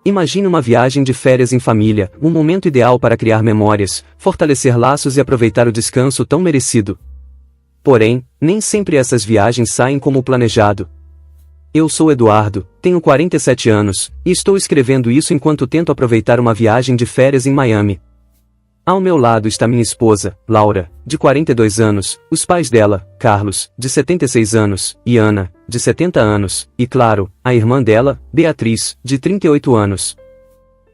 Imagine uma viagem de férias em família, um momento ideal para criar memórias, fortalecer laços e aproveitar o descanso tão merecido. Porém, nem sempre essas viagens saem como planejado. Eu sou Eduardo, tenho 47 anos, e estou escrevendo isso enquanto tento aproveitar uma viagem de férias em Miami. Ao meu lado está minha esposa, Laura, de 42 anos, os pais dela, Carlos, de 76 anos, e Ana, de 70 anos, e claro, a irmã dela, Beatriz, de 38 anos.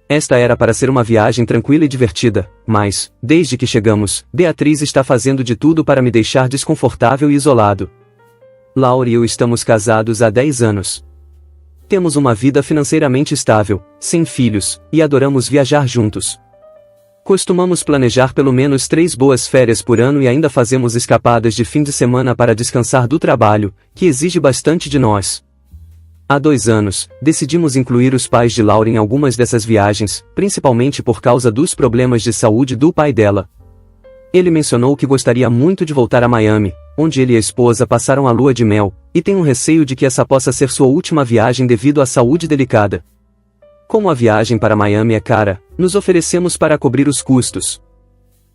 Esta era para ser uma viagem tranquila e divertida, mas, desde que chegamos, Beatriz está fazendo de tudo para me deixar desconfortável e isolado. Laura e eu estamos casados há 10 anos. Temos uma vida financeiramente estável, sem filhos, e adoramos viajar juntos. Costumamos planejar pelo menos 3 boas férias por ano e ainda fazemos escapadas de fim de semana para descansar do trabalho, que exige bastante de nós. Há 2 anos, decidimos incluir os pais de Laura em algumas dessas viagens, principalmente por causa dos problemas de saúde do pai dela. Ele mencionou que gostaria muito de voltar a Miami, onde ele e a esposa passaram a lua de mel, e tem um receio de que essa possa ser sua última viagem devido à saúde delicada. Como a viagem para Miami é cara, nos oferecemos para cobrir os custos.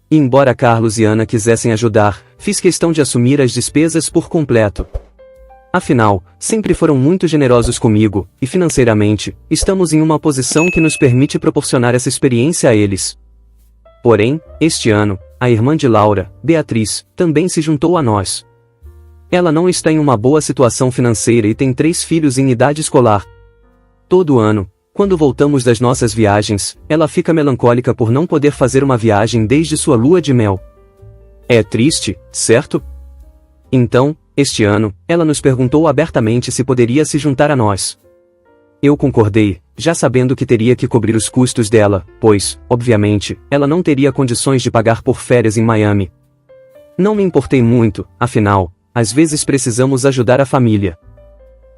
E embora Carlos e Ana quisessem ajudar, fiz questão de assumir as despesas por completo. Afinal, sempre foram muito generosos comigo, e financeiramente, estamos em uma posição que nos permite proporcionar essa experiência a eles. Porém, este ano, a irmã de Laura, Beatriz, também se juntou a nós. Ela não está em uma boa situação financeira e tem 3 filhos em idade escolar. Todo ano, quando voltamos das nossas viagens, ela fica melancólica por não poder fazer uma viagem desde sua lua de mel. É triste, certo? Então, este ano, ela nos perguntou abertamente se poderia se juntar a nós. Eu concordei, já sabendo que teria que cobrir os custos dela, pois, obviamente, ela não teria condições de pagar por férias em Miami. Não me importei muito, afinal, às vezes precisamos ajudar a família.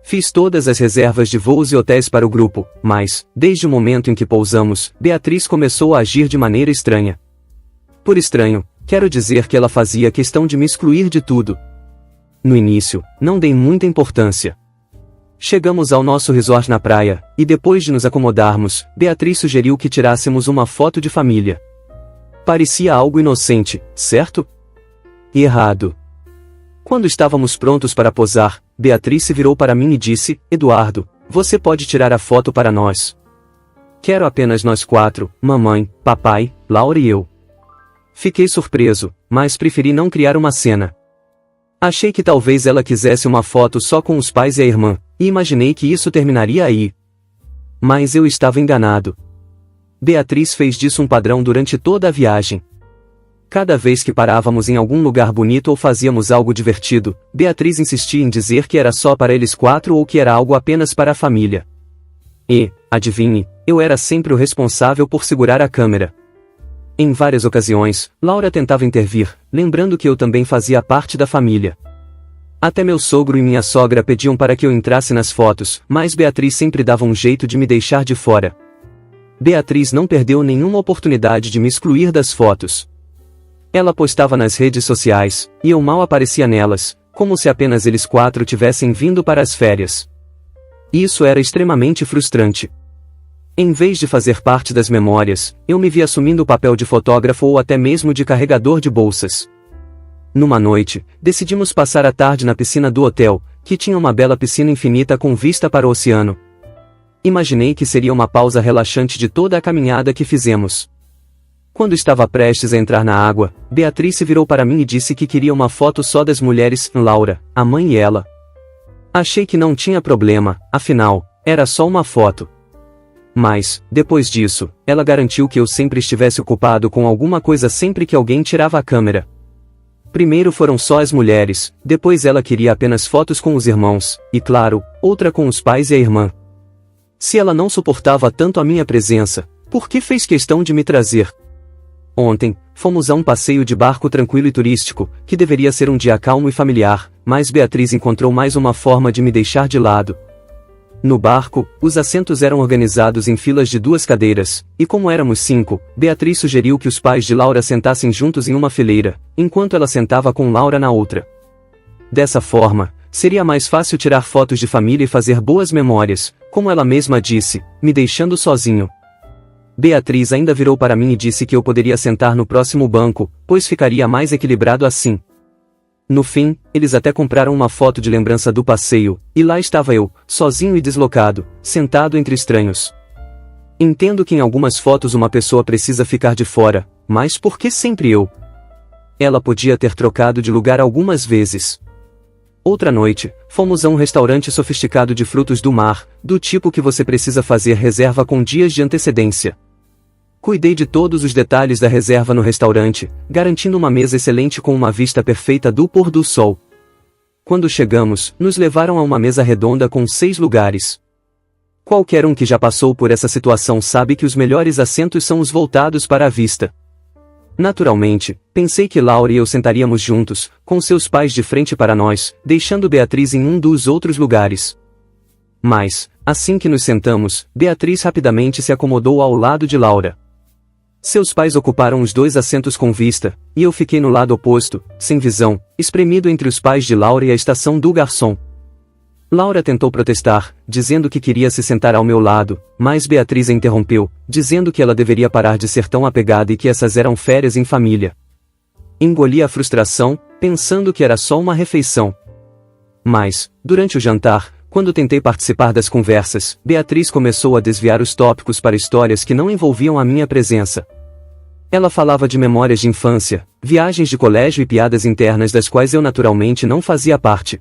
Fiz todas as reservas de voos e hotéis para o grupo, mas, desde o momento em que pousamos, Beatriz começou a agir de maneira estranha. Por estranho, quero dizer que ela fazia questão de me excluir de tudo. No início, não dei muita importância. Chegamos ao nosso resort na praia, e depois de nos acomodarmos, Beatriz sugeriu que tirássemos uma foto de família. Parecia algo inocente, certo? E errado. Quando estávamos prontos para posar, Beatriz se virou para mim e disse: Eduardo, você pode tirar a foto para nós. Quero apenas nós 4, mamãe, papai, Laura e eu. Fiquei surpreso, mas preferi não criar uma cena. Achei que talvez ela quisesse uma foto só com os pais e a irmã, e imaginei que isso terminaria aí. Mas eu estava enganado. Beatriz fez disso um padrão durante toda a viagem. Cada vez que parávamos em algum lugar bonito ou fazíamos algo divertido, Beatriz insistia em dizer que era só para eles 4 ou que era algo apenas para a família. E, adivinhe, eu era sempre o responsável por segurar a câmera. Em várias ocasiões, Laura tentava intervir, lembrando que eu também fazia parte da família. Até meu sogro e minha sogra pediam para que eu entrasse nas fotos, mas Beatriz sempre dava um jeito de me deixar de fora. Beatriz não perdeu nenhuma oportunidade de me excluir das fotos. Ela postava nas redes sociais, e eu mal aparecia nelas, como se apenas eles 4 tivessem vindo para as férias. Isso era extremamente frustrante. Em vez de fazer parte das memórias, eu me vi assumindo o papel de fotógrafo ou até mesmo de carregador de bolsas. Numa noite, decidimos passar a tarde na piscina do hotel, que tinha uma bela piscina infinita com vista para o oceano. Imaginei que seria uma pausa relaxante de toda a caminhada que fizemos. Quando estava prestes a entrar na água, Beatriz se virou para mim e disse que queria uma foto só das mulheres, Laura, a mãe e ela. Achei que não tinha problema, afinal, era só uma foto. Mas, depois disso, ela garantiu que eu sempre estivesse ocupado com alguma coisa sempre que alguém tirava a câmera. Primeiro foram só as mulheres, depois ela queria apenas fotos com os irmãos, e claro, outra com os pais e a irmã. Se ela não suportava tanto a minha presença, por que fez questão de me trazer? Ontem, fomos a um passeio de barco tranquilo e turístico, que deveria ser um dia calmo e familiar, mas Beatriz encontrou mais uma forma de me deixar de lado. No barco, os assentos eram organizados em filas de 2 cadeiras, e como éramos 5, Beatriz sugeriu que os pais de Laura sentassem juntos em uma fileira, enquanto ela sentava com Laura na outra. Dessa forma, seria mais fácil tirar fotos de família e fazer boas memórias, como ela mesma disse, me deixando sozinho. Beatriz ainda virou para mim e disse que eu poderia sentar no próximo banco, pois ficaria mais equilibrado assim. No fim, eles até compraram uma foto de lembrança do passeio, e lá estava eu, sozinho e deslocado, sentado entre estranhos. Entendo que em algumas fotos uma pessoa precisa ficar de fora, mas por que sempre eu? Ela podia ter trocado de lugar algumas vezes. Outra noite, fomos a um restaurante sofisticado de frutos do mar, do tipo que você precisa fazer reserva com dias de antecedência. Cuidei de todos os detalhes da reserva no restaurante, garantindo uma mesa excelente com uma vista perfeita do pôr do sol. Quando chegamos, nos levaram a uma mesa redonda com 6 lugares. Qualquer um que já passou por essa situação sabe que os melhores assentos são os voltados para a vista. Naturalmente, pensei que Laura e eu sentaríamos juntos, com seus pais de frente para nós, deixando Beatriz em um dos outros lugares. Mas, assim que nos sentamos, Beatriz rapidamente se acomodou ao lado de Laura. Seus pais ocuparam os 2 assentos com vista, e eu fiquei no lado oposto, sem visão, espremido entre os pais de Laura e a estação do garçom. Laura tentou protestar, dizendo que queria se sentar ao meu lado, mas Beatriz a interrompeu, dizendo que ela deveria parar de ser tão apegada e que essas eram férias em família. Engoli a frustração, pensando que era só uma refeição. Mas, durante o jantar, quando tentei participar das conversas, Beatriz começou a desviar os tópicos para histórias que não envolviam a minha presença. Ela falava de memórias de infância, viagens de colégio e piadas internas das quais eu naturalmente não fazia parte.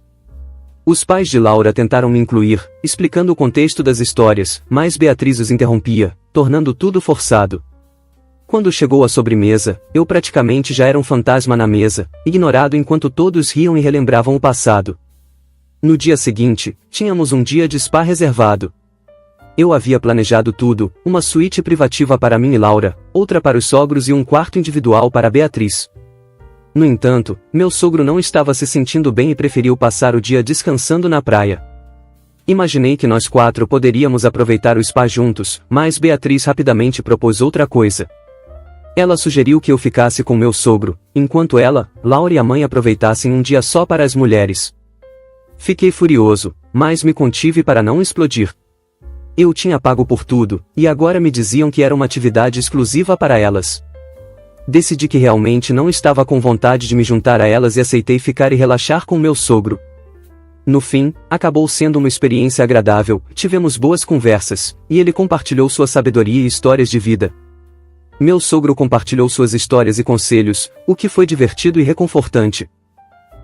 Os pais de Laura tentaram me incluir, explicando o contexto das histórias, mas Beatriz os interrompia, tornando tudo forçado. Quando chegou a sobremesa, eu praticamente já era um fantasma na mesa, ignorado enquanto todos riam e relembravam o passado. No dia seguinte, tínhamos um dia de spa reservado. Eu havia planejado tudo, uma suíte privativa para mim e Laura, outra para os sogros e um quarto individual para Beatriz. No entanto, meu sogro não estava se sentindo bem e preferiu passar o dia descansando na praia. Imaginei que nós 4 poderíamos aproveitar o spa juntos, mas Beatriz rapidamente propôs outra coisa. Ela sugeriu que eu ficasse com meu sogro, enquanto ela, Laura e a mãe aproveitassem um dia só para as mulheres. Fiquei furioso, mas me contive para não explodir. Eu tinha pago por tudo, e agora me diziam que era uma atividade exclusiva para elas. Decidi que realmente não estava com vontade de me juntar a elas e aceitei ficar e relaxar com meu sogro. No fim, acabou sendo uma experiência agradável, tivemos boas conversas, e ele compartilhou sua sabedoria e histórias de vida. Meu sogro compartilhou suas histórias e conselhos, o que foi divertido e reconfortante.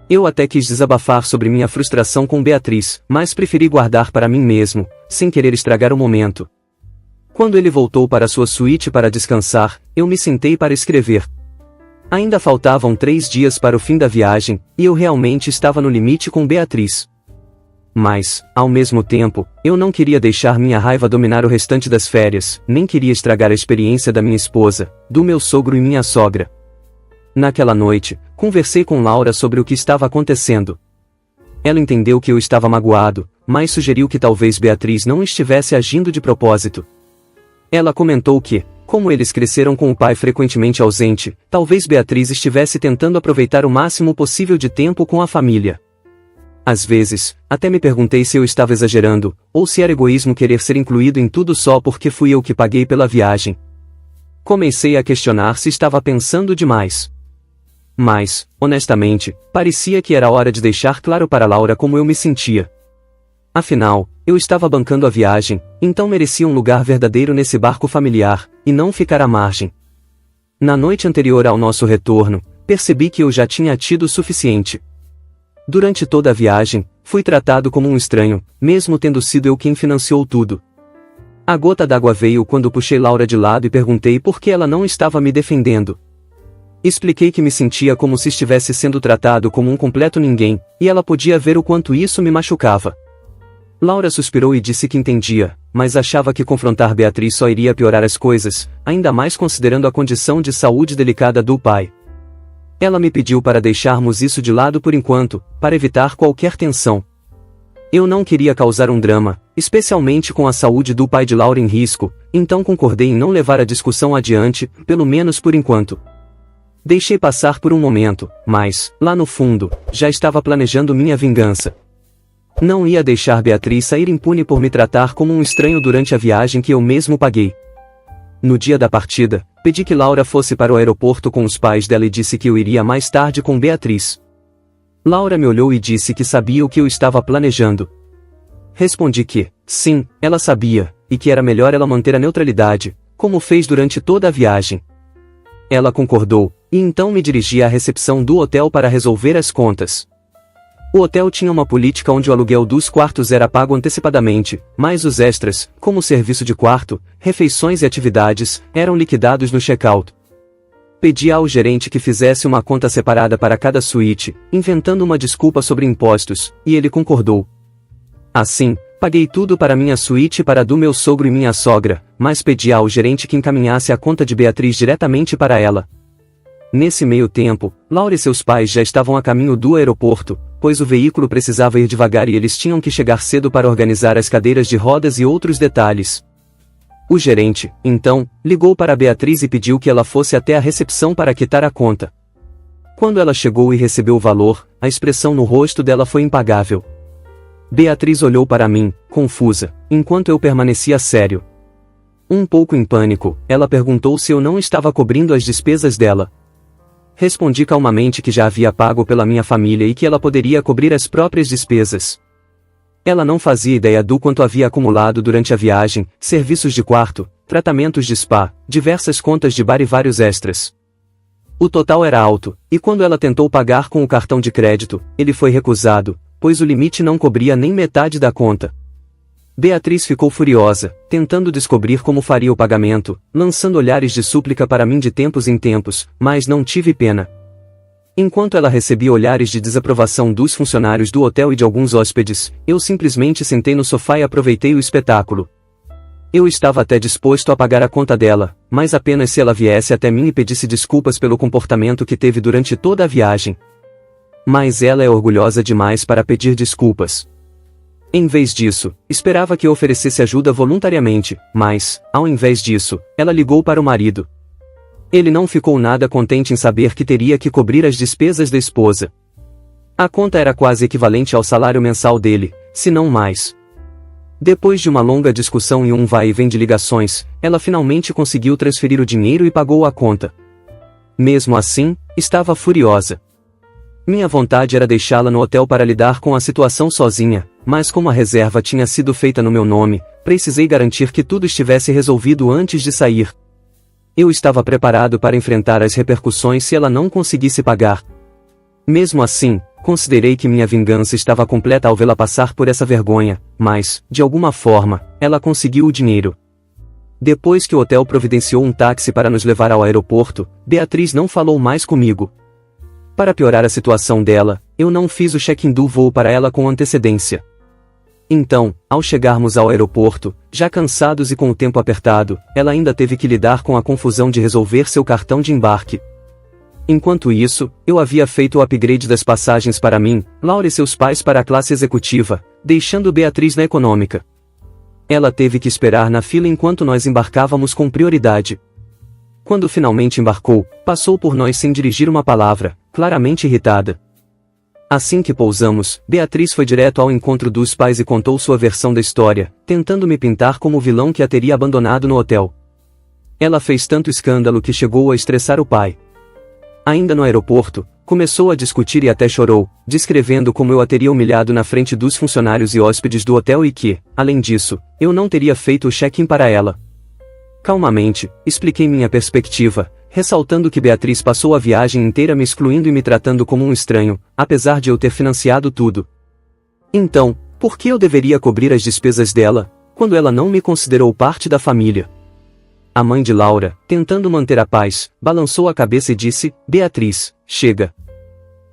Eu até quis desabafar sobre minha frustração com Beatriz, mas preferi guardar para mim mesmo, sem querer estragar o momento. Quando ele voltou para sua suíte para descansar, eu me sentei para escrever. Ainda faltavam 3 dias para o fim da viagem, e eu realmente estava no limite com Beatriz. Mas, ao mesmo tempo, eu não queria deixar minha raiva dominar o restante das férias, nem queria estragar a experiência da minha esposa, do meu sogro e minha sogra. Naquela noite, conversei com Laura sobre o que estava acontecendo. Ela entendeu que eu estava magoado, mas sugeriu que talvez Beatriz não estivesse agindo de propósito. Ela comentou que, como eles cresceram com o pai frequentemente ausente, talvez Beatriz estivesse tentando aproveitar o máximo possível de tempo com a família. Às vezes, até me perguntei se eu estava exagerando, ou se era egoísmo querer ser incluído em tudo só porque fui eu que paguei pela viagem. Comecei a questionar se estava pensando demais. Mas, honestamente, parecia que era hora de deixar claro para Laura como eu me sentia. Afinal, eu estava bancando a viagem, então merecia um lugar verdadeiro nesse barco familiar, e não ficar à margem. Na noite anterior ao nosso retorno, percebi que eu já tinha tido o suficiente. Durante toda a viagem, fui tratado como um estranho, mesmo tendo sido eu quem financiou tudo. A gota d'água veio quando puxei Laura de lado e perguntei por que ela não estava me defendendo. Expliquei que me sentia como se estivesse sendo tratado como um completo ninguém, e ela podia ver o quanto isso me machucava. Laura suspirou e disse que entendia, mas achava que confrontar Beatriz só iria piorar as coisas, ainda mais considerando a condição de saúde delicada do pai. Ela me pediu para deixarmos isso de lado por enquanto, para evitar qualquer tensão. Eu não queria causar um drama, especialmente com a saúde do pai de Laura em risco, então concordei em não levar a discussão adiante, pelo menos por enquanto. Deixei passar por um momento, mas, lá no fundo, já estava planejando minha vingança. Não ia deixar Beatriz sair impune por me tratar como um estranho durante a viagem que eu mesmo paguei. No dia da partida, pedi que Laura fosse para o aeroporto com os pais dela e disse que eu iria mais tarde com Beatriz. Laura me olhou e disse que sabia o que eu estava planejando. Respondi que, sim, ela sabia, e que era melhor ela manter a neutralidade, como fez durante toda a viagem. Ela concordou, e então me dirigi à recepção do hotel para resolver as contas. O hotel tinha uma política onde o aluguel dos quartos era pago antecipadamente, mas os extras, como serviço de quarto, refeições e atividades, eram liquidados no check-out. Pedi ao gerente que fizesse uma conta separada para cada suíte, inventando uma desculpa sobre impostos, e ele concordou. Assim, paguei tudo para minha suíte e para a do meu sogro e minha sogra, mas pedi ao gerente que encaminhasse a conta de Beatriz diretamente para ela. Nesse meio tempo, Laura e seus pais já estavam a caminho do aeroporto, pois o veículo precisava ir devagar e eles tinham que chegar cedo para organizar as cadeiras de rodas e outros detalhes. O gerente, então, ligou para Beatriz e pediu que ela fosse até a recepção para quitar a conta. Quando ela chegou e recebeu o valor, a expressão no rosto dela foi impagável. Beatriz olhou para mim, confusa, enquanto eu permanecia sério. Um pouco em pânico, ela perguntou se eu não estava cobrindo as despesas dela. Respondi calmamente que já havia pago pela minha família e que ela poderia cobrir as próprias despesas. Ela não fazia ideia do quanto havia acumulado durante a viagem, serviços de quarto, tratamentos de spa, diversas contas de bar e vários extras. O total era alto, e quando ela tentou pagar com o cartão de crédito, ele foi recusado, pois o limite não cobria nem metade da conta. Beatriz ficou furiosa, tentando descobrir como faria o pagamento, lançando olhares de súplica para mim de tempos em tempos, mas não tive pena. Enquanto ela recebia olhares de desaprovação dos funcionários do hotel e de alguns hóspedes, eu simplesmente sentei no sofá e aproveitei o espetáculo. Eu estava até disposto a pagar a conta dela, mas apenas se ela viesse até mim e pedisse desculpas pelo comportamento que teve durante toda a viagem. Mas ela é orgulhosa demais para pedir desculpas. Em vez disso, esperava que eu oferecesse ajuda voluntariamente, mas, ao invés disso, ela ligou para o marido. Ele não ficou nada contente em saber que teria que cobrir as despesas da esposa. A conta era quase equivalente ao salário mensal dele, se não mais. Depois de uma longa discussão e um vai e vem de ligações, ela finalmente conseguiu transferir o dinheiro e pagou a conta. Mesmo assim, estava furiosa. Minha vontade era deixá-la no hotel para lidar com a situação sozinha, mas como a reserva tinha sido feita no meu nome, precisei garantir que tudo estivesse resolvido antes de sair. Eu estava preparado para enfrentar as repercussões se ela não conseguisse pagar. Mesmo assim, considerei que minha vingança estava completa ao vê-la passar por essa vergonha, mas, de alguma forma, ela conseguiu o dinheiro. Depois que o hotel providenciou um táxi para nos levar ao aeroporto, Beatriz não falou mais comigo. Para piorar a situação dela, eu não fiz o check-in do voo para ela com antecedência. Então, ao chegarmos ao aeroporto, já cansados e com o tempo apertado, ela ainda teve que lidar com a confusão de resolver seu cartão de embarque. Enquanto isso, eu havia feito o upgrade das passagens para mim, Laura e seus pais para a classe executiva, deixando Beatriz na econômica. Ela teve que esperar na fila enquanto nós embarcávamos com prioridade. Quando finalmente embarcou, passou por nós sem dirigir uma palavra, claramente irritada. Assim que pousamos, Beatriz foi direto ao encontro dos pais e contou sua versão da história, tentando me pintar como o vilão que a teria abandonado no hotel. Ela fez tanto escândalo que chegou a estressar o pai. Ainda no aeroporto, começou a discutir e até chorou, descrevendo como eu a teria humilhado na frente dos funcionários e hóspedes do hotel e que, além disso, eu não teria feito o check-in para ela. Calmamente, expliquei minha perspectiva, ressaltando que Beatriz passou a viagem inteira me excluindo e me tratando como um estranho, apesar de eu ter financiado tudo. Então, por que eu deveria cobrir as despesas dela, quando ela não me considerou parte da família? A mãe de Laura, tentando manter a paz, balançou a cabeça e disse: Beatriz, chega.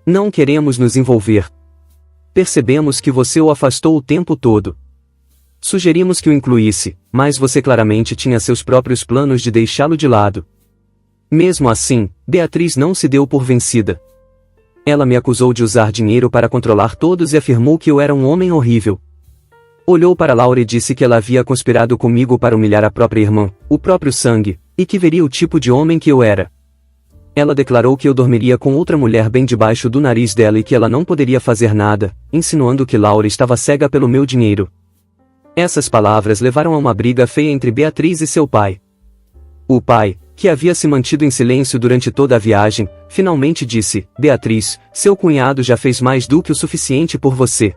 Não queremos nos envolver. Percebemos que você o afastou o tempo todo. Sugerimos que o incluísse, mas você claramente tinha seus próprios planos de deixá-lo de lado. Mesmo assim, Beatriz não se deu por vencida. Ela me acusou de usar dinheiro para controlar todos e afirmou que eu era um homem horrível. Olhou para Laura e disse que ela havia conspirado comigo para humilhar a própria irmã, o próprio sangue, e que veria o tipo de homem que eu era. Ela declarou que eu dormiria com outra mulher bem debaixo do nariz dela e que ela não poderia fazer nada, insinuando que Laura estava cega pelo meu dinheiro. Essas palavras levaram a uma briga feia entre Beatriz e seu pai. O pai, que havia se mantido em silêncio durante toda a viagem, finalmente disse: Beatriz, seu cunhado já fez mais do que o suficiente por você.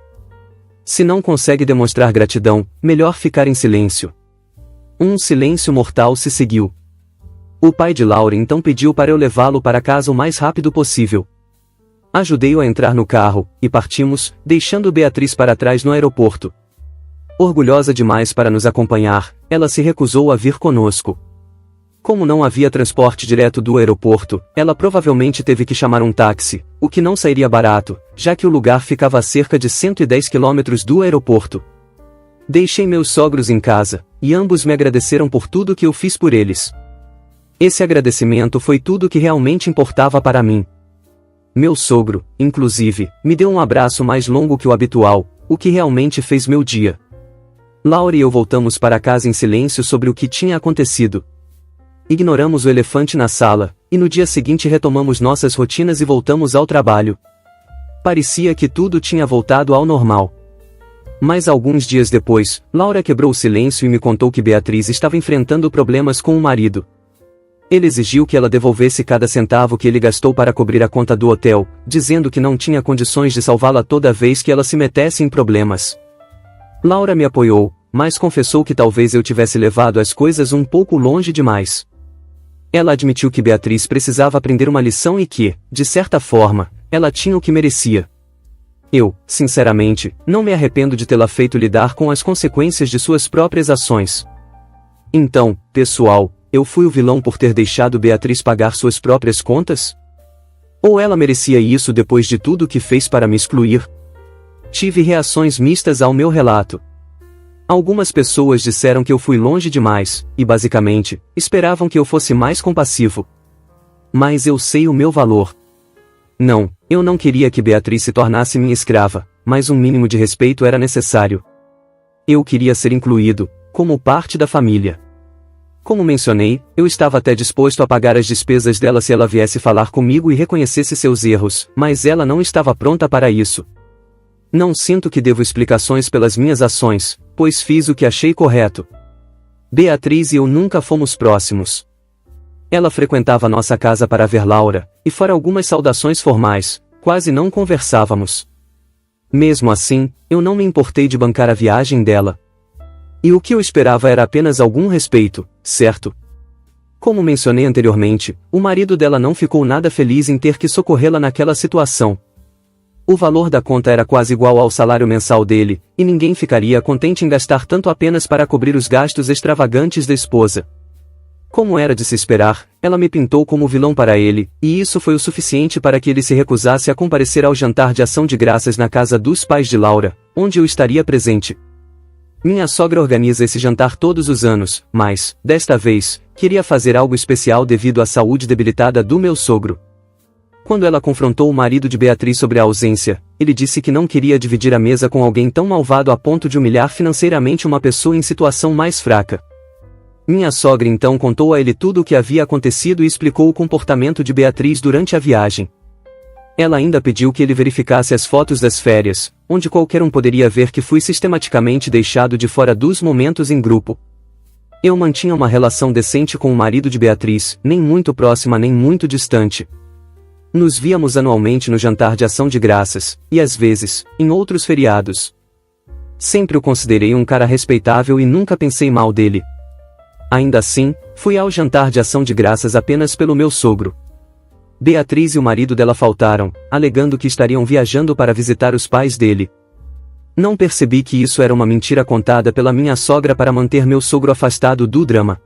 Se não consegue demonstrar gratidão, melhor ficar em silêncio. Um silêncio mortal se seguiu. O pai de Laura então pediu para eu levá-lo para casa o mais rápido possível. Ajudei-o a entrar no carro, e partimos, deixando Beatriz para trás no aeroporto. Orgulhosa demais para nos acompanhar, ela se recusou a vir conosco. Como não havia transporte direto do aeroporto, ela provavelmente teve que chamar um táxi, o que não sairia barato, já que o lugar ficava a cerca de 110 quilômetros do aeroporto. Deixei meus sogros em casa, e ambos me agradeceram por tudo que eu fiz por eles. Esse agradecimento foi tudo que realmente importava para mim. Meu sogro, inclusive, me deu um abraço mais longo que o habitual, o que realmente fez meu dia. Laura e eu voltamos para casa em silêncio sobre o que tinha acontecido. Ignoramos o elefante na sala, e no dia seguinte retomamos nossas rotinas e voltamos ao trabalho. Parecia que tudo tinha voltado ao normal. Mas alguns dias depois, Laura quebrou o silêncio e me contou que Beatriz estava enfrentando problemas com o marido. Ele exigiu que ela devolvesse cada centavo que ele gastou para cobrir a conta do hotel, dizendo que não tinha condições de salvá-la toda vez que ela se metesse em problemas. Laura me apoiou, mas confessou que talvez eu tivesse levado as coisas um pouco longe demais. Ela admitiu que Beatriz precisava aprender uma lição e que, de certa forma, ela tinha o que merecia. Eu, sinceramente, não me arrependo de tê-la feito lidar com as consequências de suas próprias ações. Então, pessoal, eu fui o vilão por ter deixado Beatriz pagar suas próprias contas? Ou ela merecia isso depois de tudo que fez para me excluir? Tive reações mistas ao meu relato. Algumas pessoas disseram que eu fui longe demais, e basicamente, esperavam que eu fosse mais compassivo. Mas eu sei o meu valor. Não, eu não queria que Beatriz se tornasse minha escrava, mas um mínimo de respeito era necessário. Eu queria ser incluído, como parte da família. Como mencionei, eu estava até disposto a pagar as despesas dela se ela viesse falar comigo e reconhecesse seus erros, mas ela não estava pronta para isso. Não sinto que devo explicações pelas minhas ações, pois fiz o que achei correto. Beatriz e eu nunca fomos próximos. Ela frequentava nossa casa para ver Laura, e fora algumas saudações formais, quase não conversávamos. Mesmo assim, eu não me importei de bancar a viagem dela. E o que eu esperava era apenas algum respeito, certo? Como mencionei anteriormente, o marido dela não ficou nada feliz em ter que socorrê-la naquela situação. O valor da conta era quase igual ao salário mensal dele, e ninguém ficaria contente em gastar tanto apenas para cobrir os gastos extravagantes da esposa. Como era de se esperar, ela me pintou como vilão para ele, e isso foi o suficiente para que ele se recusasse a comparecer ao jantar de ação de graças na casa dos pais de Laura, onde eu estaria presente. Minha sogra organiza esse jantar todos os anos, mas, desta vez, queria fazer algo especial devido à saúde debilitada do meu sogro. Quando ela confrontou o marido de Beatriz sobre a ausência, ele disse que não queria dividir a mesa com alguém tão malvado a ponto de humilhar financeiramente uma pessoa em situação mais fraca. Minha sogra então contou a ele tudo o que havia acontecido e explicou o comportamento de Beatriz durante a viagem. Ela ainda pediu que ele verificasse as fotos das férias, onde qualquer um poderia ver que fui sistematicamente deixado de fora dos momentos em grupo. Eu mantinha uma relação decente com o marido de Beatriz, nem muito próxima nem muito distante. Nos víamos anualmente no jantar de ação de graças, e às vezes, em outros feriados. Sempre o considerei um cara respeitável e nunca pensei mal dele. Ainda assim, fui ao jantar de ação de graças apenas pelo meu sogro. Beatriz e o marido dela faltaram, alegando que estariam viajando para visitar os pais dele. Não percebi que isso era uma mentira contada pela minha sogra para manter meu sogro afastado do drama.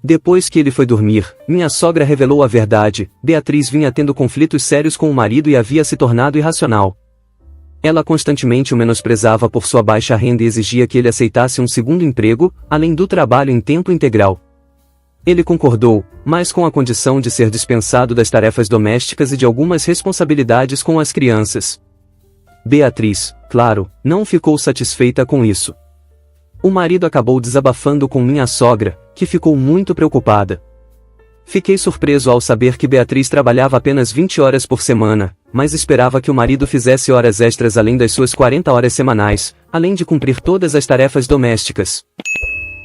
Depois que ele foi dormir, minha sogra revelou a verdade: Beatriz vinha tendo conflitos sérios com o marido e havia se tornado irracional. Ela constantemente o menosprezava por sua baixa renda e exigia que ele aceitasse um segundo emprego, além do trabalho em tempo integral. Ele concordou, mas com a condição de ser dispensado das tarefas domésticas e de algumas responsabilidades com as crianças. Beatriz, claro, não ficou satisfeita com isso. O marido acabou desabafando com minha sogra, que ficou muito preocupada. Fiquei surpreso ao saber que Beatriz trabalhava apenas 20 horas por semana, mas esperava que o marido fizesse horas extras além das suas 40 horas semanais, além de cumprir todas as tarefas domésticas.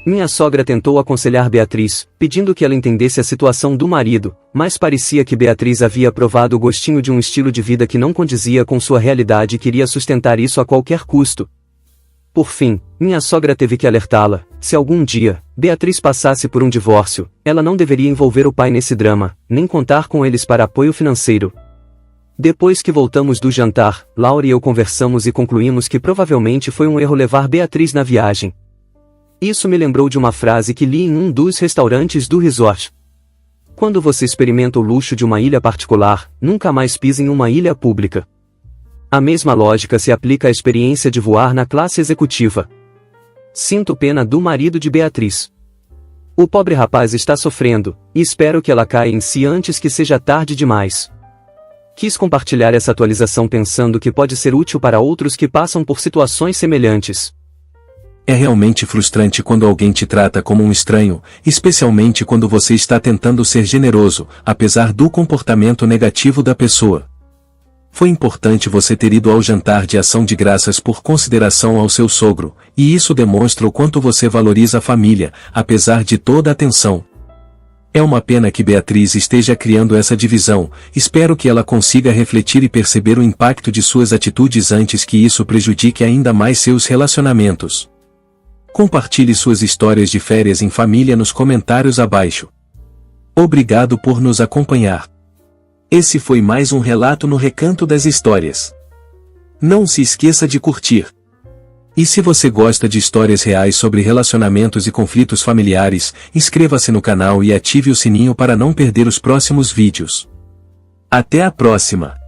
Minha sogra tentou aconselhar Beatriz, pedindo que ela entendesse a situação do marido, mas parecia que Beatriz havia provado o gostinho de um estilo de vida que não condizia com sua realidade e queria sustentar isso a qualquer custo. Por fim, minha sogra teve que alertá-la: se algum dia Beatriz passasse por um divórcio, ela não deveria envolver o pai nesse drama, nem contar com eles para apoio financeiro. Depois que voltamos do jantar, Laura e eu conversamos e concluímos que provavelmente foi um erro levar Beatriz na viagem. Isso me lembrou de uma frase que li em um dos restaurantes do resort. Quando você experimenta o luxo de uma ilha particular, nunca mais pise em uma ilha pública. A mesma lógica se aplica à experiência de voar na classe executiva. Sinto pena do marido de Beatriz. O pobre rapaz está sofrendo, e espero que ela caia em si antes que seja tarde demais. Quis compartilhar essa atualização pensando que pode ser útil para outros que passam por situações semelhantes. É realmente frustrante quando alguém te trata como um estranho, especialmente quando você está tentando ser generoso, apesar do comportamento negativo da pessoa. Foi importante você ter ido ao jantar de ação de graças por consideração ao seu sogro, e isso demonstra o quanto você valoriza a família, apesar de toda a tensão. É uma pena que Beatriz esteja criando essa divisão, espero que ela consiga refletir e perceber o impacto de suas atitudes antes que isso prejudique ainda mais seus relacionamentos. Compartilhe suas histórias de férias em família nos comentários abaixo. Obrigado por nos acompanhar. Esse foi mais um relato no Recanto das Histórias. Não se esqueça de curtir. E se você gosta de histórias reais sobre relacionamentos e conflitos familiares, inscreva-se no canal e ative o sininho para não perder os próximos vídeos. Até a próxima!